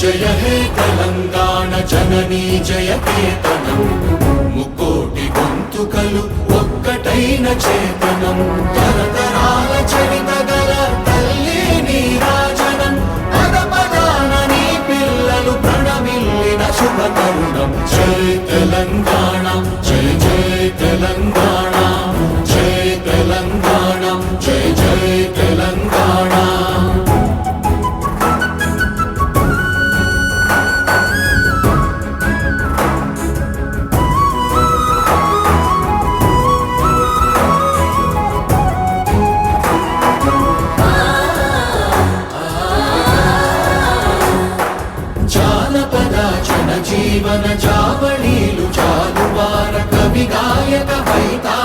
जय हे तेलंगाण जननी जय केतనం ముకోటి గొంతుకలు ఒక్కటైన చేతనం తరతరాల చరిత గల తల్లి నీరాజనం పద పదాన నీ పిల్లలు ప్రణమిల్లిన శుభ తరుణం జై తెలంగాణ జై జై తెలంగాణ జై తెలంగాణ జై జై తెలంగాణ జీవన జావళీలు చాలువార కవి గాయక వైతా